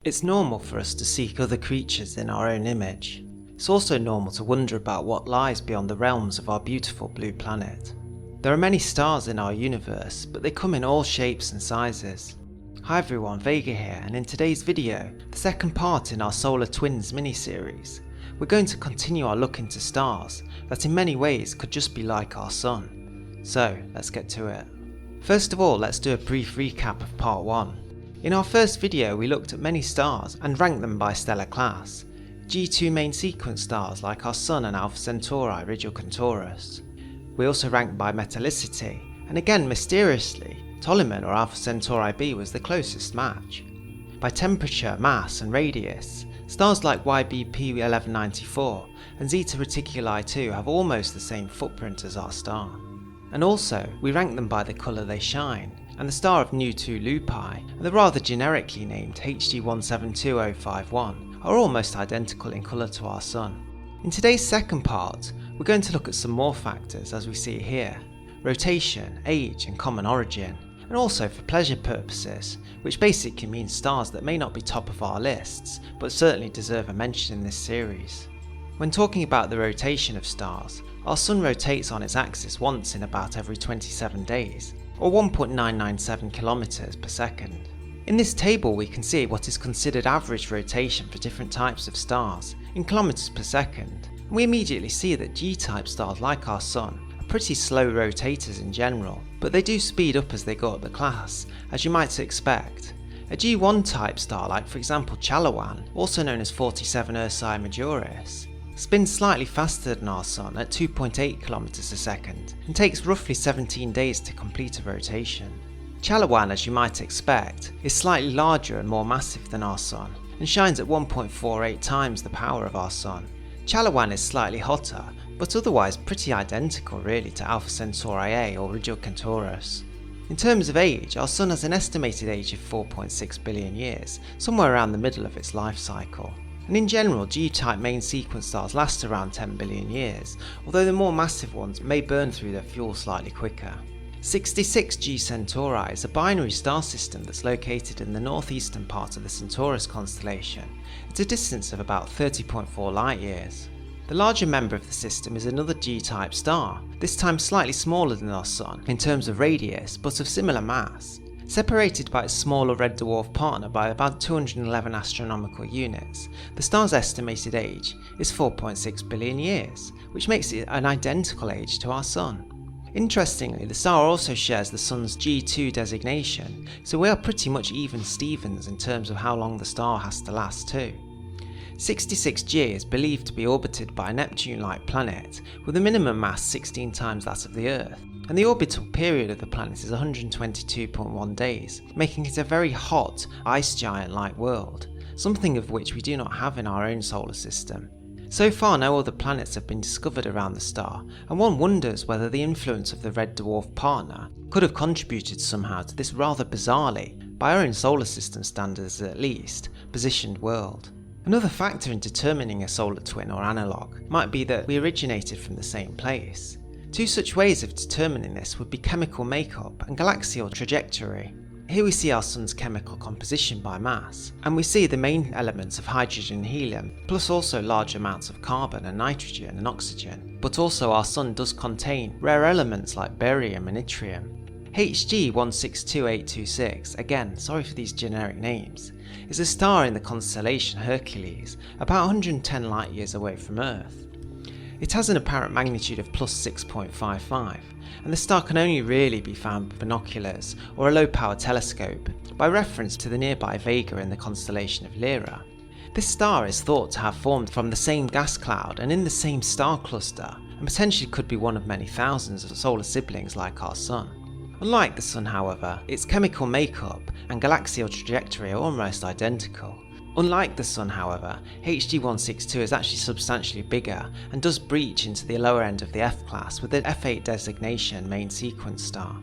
It's normal for us to seek other creatures in our own image. It's also normal to wonder about what lies beyond the realms of our beautiful blue planet. There are many stars in our universe, but they come in all shapes and sizes. Hi everyone, Vega here, and in today's video, the second part in our Solar Twins mini-series, we're going to continue our look into stars that in many ways could just be like our Sun. So, let's get to it. First of all, let's do a brief recap of part 1. In our first video we looked at many stars and ranked them by stellar class. G2 main sequence stars like our Sun and Alpha Centauri, Rigel and Taurus. We also ranked by metallicity, and again mysteriously, Ptolemy or Alpha Centauri b was the closest match. By temperature, mass and radius, stars like YBP 1194 and Zeta Reticuli 2 have almost the same footprint as our star. And also, we ranked them by the colour they shine, and the star of Nu 2 Lupi and the rather generically named HD 172051 are almost identical in colour to our Sun. In today's second part, we're going to look at some more factors as we see here: rotation, age and common origin, and also for pleasure purposes, which basically means stars that may not be top of our lists, but certainly deserve a mention in this series. When talking about the rotation of stars, our Sun rotates on its axis once in about every 27 days, or 1.997 kilometers per second. In this table we can see what is considered average rotation for different types of stars, in kilometers per second, and we immediately see that G-type stars like our Sun are pretty slow rotators in general, but they do speed up as they go up the class, as you might expect. A G1 type star like for example Chalawan, also known as 47 Ursae Majoris, spins slightly faster than our Sun at 2.8 km a second and takes roughly 17 days to complete a rotation. Chalawan, as you might expect, is slightly larger and more massive than our Sun and shines at 1.48 times the power of our Sun. Chalawan is slightly hotter, but otherwise pretty identical really to Alpha Centauri A or Rigel and Taurus. In terms of age, our Sun has an estimated age of 4.6 billion years, somewhere around the middle of its life cycle. And in general, G-type main sequence stars last around 10 billion years, although the more massive ones may burn through their fuel slightly quicker. 66 G Centauri is a binary star system that's located in the northeastern part of the Centaurus constellation, at a distance of about 30.4 light years. The larger member of the system is another G-type star, this time slightly smaller than our Sun in terms of radius, but of similar mass. Separated by its smaller red dwarf partner by about 211 astronomical units, the star's estimated age is 4.6 billion years, which makes it an identical age to our Sun. Interestingly, the star also shares the Sun's G2 designation, so we are pretty much even Stevens in terms of how long the star has to last too. 66G is believed to be orbited by a Neptune-like planet with a minimum mass 16 times that of the Earth, and the orbital period of the planet is 122.1 days, making it a very hot, ice giant-like world, something of which we do not have in our own solar system. So far no other planets have been discovered around the star, and one wonders whether the influence of the red dwarf partner could have contributed somehow to this rather bizarrely, by our own solar system standards at least, positioned world. Another factor in determining a solar twin or analogue might be that we originated from the same place. Two such ways of determining this would be chemical makeup and galaxial trajectory. Here we see our Sun's chemical composition by mass, and we see the main elements of hydrogen and helium, plus also large amounts of carbon and nitrogen and oxygen. But also our Sun does contain rare elements like barium and yttrium. HG 162826, again sorry for these generic names, is a star in the constellation Hercules, about 110 light years away from Earth. It has an apparent magnitude of plus 6.55, and the star can only really be found with binoculars or a low-power telescope, by reference to the nearby Vega in the constellation of Lyra. This star is thought to have formed from the same gas cloud and in the same star cluster, and potentially could be one of many thousands of solar siblings like our Sun. Unlike the Sun, however, its chemical makeup and galaxial trajectory are almost identical. Unlike the Sun, however, HD 162 is actually substantially bigger and does breach into the lower end of the F-class with the F8 designation main sequence star.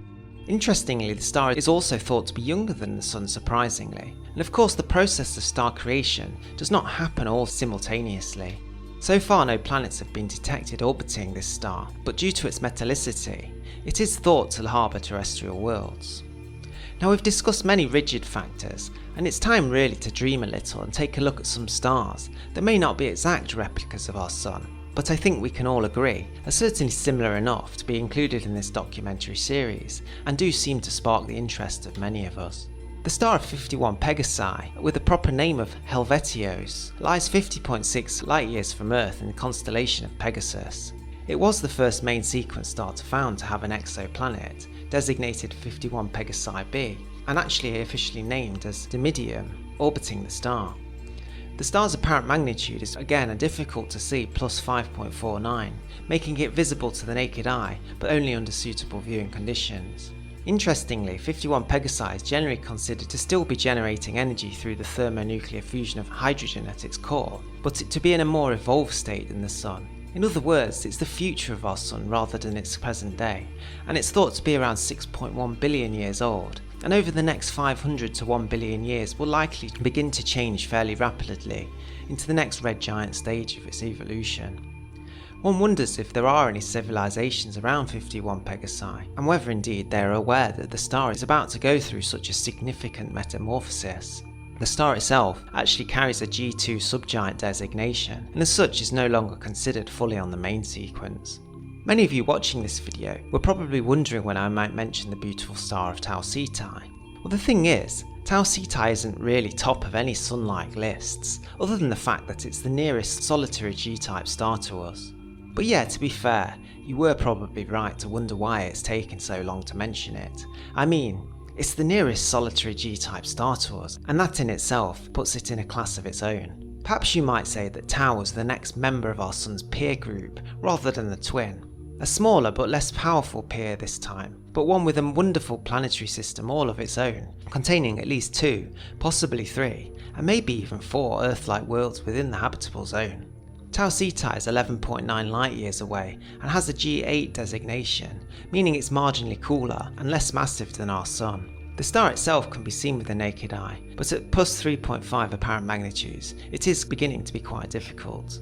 Interestingly, the star is also thought to be younger than the Sun surprisingly, and of course the process of star creation does not happen all simultaneously. So far no planets have been detected orbiting this star, but due to its metallicity, it is thought to harbour terrestrial worlds. Now we've discussed many rigid factors, and it's time really to dream a little and take a look at some stars that may not be exact replicas of our Sun, but I think we can all agree are certainly similar enough to be included in this documentary series, and do seem to spark the interest of many of us. The star of 51 Pegasi, with the proper name of Helvetios, lies 50.6 light years from Earth in the constellation of Pegasus. It was the first main sequence star to found to have an exoplanet, designated 51 Pegasi b, and actually officially named as Dimidium, orbiting the star. The star's apparent magnitude is again a difficult to see plus 5.49, making it visible to the naked eye, but only under suitable viewing conditions. Interestingly, 51 Pegasi is generally considered to still be generating energy through the thermonuclear fusion of hydrogen at its core, but to be in a more evolved state than the Sun. In other words, it's the future of our Sun rather than its present day, and it's thought to be around 6.1 billion years old, and over the next 500 to 1 billion years will likely begin to change fairly rapidly into the next red giant stage of its evolution. One wonders if there are any civilizations around 51 Pegasi, and whether indeed they are aware that the star is about to go through such a significant metamorphosis. The star itself actually carries a G2 subgiant designation, and as such is no longer considered fully on the main sequence. Many of you watching this video were probably wondering when I might mention the beautiful star of Tau Cetus. Well, the thing is, Tau Cetus isn't really top of any Sun-like lists, other than the fact that it's the nearest solitary G-type star to us. But yeah, to be fair, you were probably right to wonder why it's taken so long to mention it. I mean, it's the nearest solitary G-type star to us, and that in itself puts it in a class of its own. Perhaps you might say that Tau was the next member of our Sun's peer group, rather than the twin. A smaller but less powerful peer this time, but one with a wonderful planetary system all of its own, containing at least 2, possibly 3, and maybe even 4 Earth-like worlds within the habitable zone. Tau Cetus is 11.9 light years away and has a G8 designation, meaning it's marginally cooler and less massive than our Sun. The star itself can be seen with the naked eye, but at plus 3.5 apparent magnitudes, it is beginning to be quite difficult.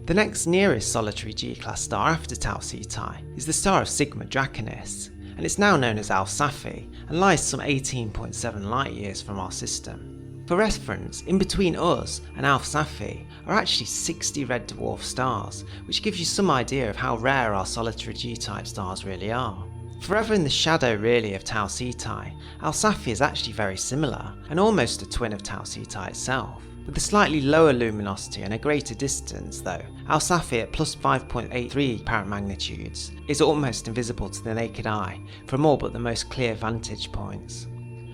The next nearest solitary G-class star after Tau Cetus is the star of Sigma Draconis, and it's now known as Alsace and lies some 18.7 light years from our system. For reference, in between us and Alsace are actually 60 red dwarf stars, which gives you some idea of how rare our solitary G-type stars really are. Forever in the shadow really of Tau Cetus, Alsace is actually very similar, and almost a twin of Tau Cetus itself. With a slightly lower luminosity and a greater distance though, Alsace at plus 5.83 apparent magnitudes is almost invisible to the naked eye from all but the most clear vantage points.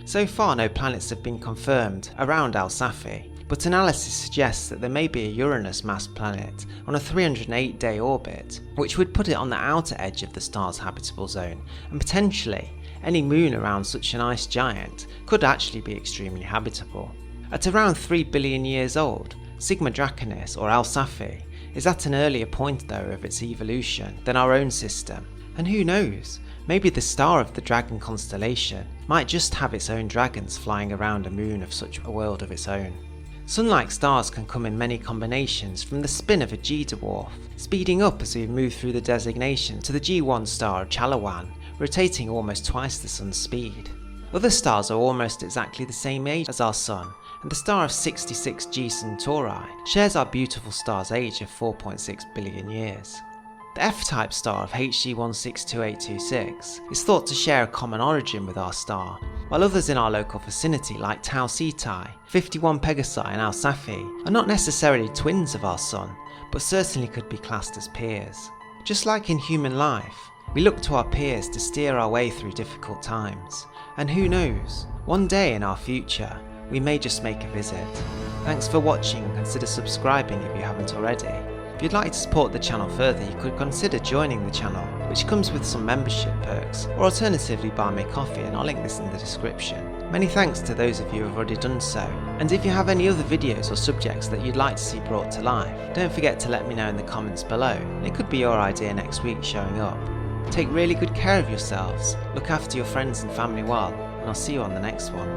So far no planets have been confirmed around Alsace, but analysis suggests that there may be a Uranus-mass planet on a 308-day orbit, which would put it on the outer edge of the star's habitable zone, and potentially any moon around such an ice giant could actually be extremely habitable. At around 3 billion years old, Sigma Draconis or Alsace is at an earlier point though of its evolution than our own system, and who knows, maybe the star of the Dragon constellation might just have its own dragons flying around a moon of such a world of its own. Sun-like stars can come in many combinations, from the spin of a G-dwarf, speeding up as we move through the designation, to the G1 star of Chalawan, rotating almost twice the Sun's speed. Other stars are almost exactly the same age as our Sun, and the star of 66G Centauri shares our beautiful star's age of 4.6 billion years. The F-type star of HG 162826 is thought to share a common origin with our star, while others in our local vicinity like Tau Cetus, 51 Pegasi and Alsace are not necessarily twins of our Sun, but certainly could be classed as peers. Just like in human life, we look to our peers to steer our way through difficult times, and who knows, one day in our future, we may just make a visit. Thanks for watching and consider subscribing if you haven't already. If you'd like to support the channel further, you could consider joining the channel, which comes with some membership perks, or alternatively buy me coffee, and I'll link this in the description. Many thanks to those of you who have already done so, and if you have any other videos or subjects that you'd like to see brought to life, don't forget to let me know in the comments below, and it could be your idea next week showing up. Take really good care of yourselves, look after your friends and family well, and I'll see you on the next one.